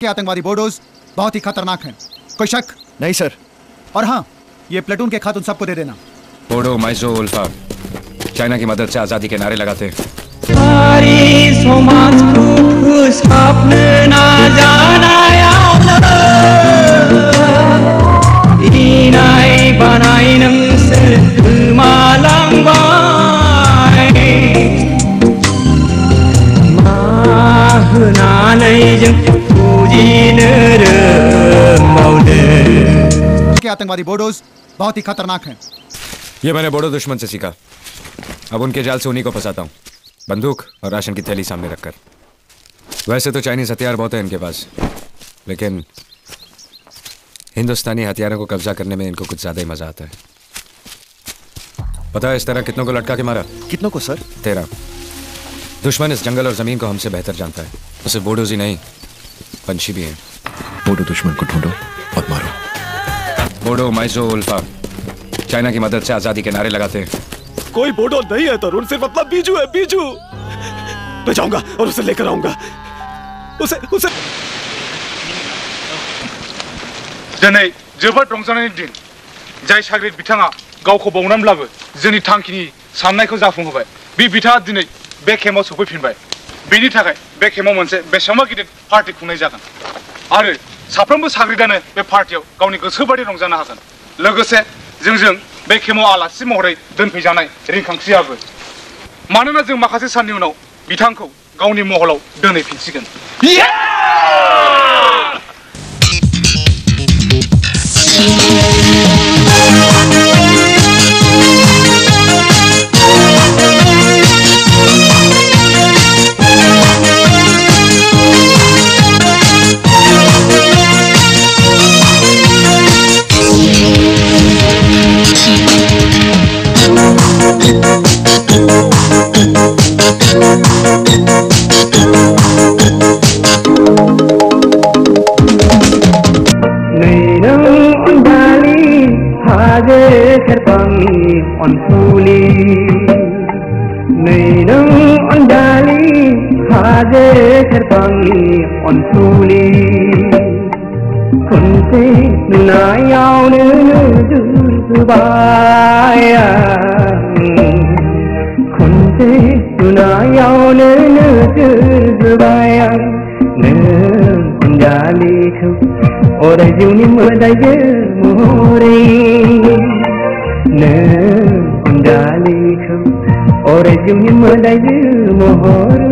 के आतंकवादी बोडोज बहुत ही खतरनाक हैं। कोई शक? नहीं सर। और हाँ, ये प्लेटून के खत उन सबको दे देना। बोडो, माइजो, उल्फा चाइना की मदद से आजादी के नारे लगाते। के आतंकवादी बोडोज बहुत ही खतरनाक हैं। ये मैंने बोडो दुश्मन से सीखा। अब उनके जाल से उन्हीं को फंसाता हूँ, बंदूक और राशन की थैली सामने रखकर। वैसे तो चाइनीज हथियार बहुत है इनके पास, लेकिन हिंदुस्तानी हथियारों को कब्जा करने में इनको कुछ ज्यादा ही मजा आता है। पता है इस तरह कितनों को लटका के मारा? कितनों को सर? 13। दुश्मन इस जंगल और जमीन को हमसे बेहतर जानता है। उसे बोडोज ही नहीं, पंछी भी हैं। बोडो दुश्मन को ढूंढो और मारो। बोडो, माइजो, उल्फा चाइना की मदद से आजादी के नारे लगाते हैं। कोई बोडो नहीं है तरुण, सिर्फ मतलब बीजू है, बीजू। मैं जाऊंगा और उसे लेकर आऊंगा। उसे दिनै जोबोद रंजानायनि दिन। जाय साग्रिद बिथाङा गावखौ बावनानैब्लाबो जोंनि थांखिनि साननायखौ जाफुंहोबाय। बे बिथाङा दिनै बे केम्पआव सफैफिनबाय। बेनि थाखाय बे केम्पआव मोनसे बेसेबां गिदिर पार्टी खुंनाय जागोन आरो साफ्रोमबो साग्रिदानो बे पार्टियाव गावनि गोसोबायदि रंजानो हागोन। लोगोसे जोंजों बे केम्पआव आलासि महरै दोनफैजानाय रिंखांथियाबो। मानोना जों माखासे साननि उनाव बिथांखौ गावनि महलाव दोनहैफिनसिगोन। Ora juni madaye mohore ne undali khu ora juni madaye mohore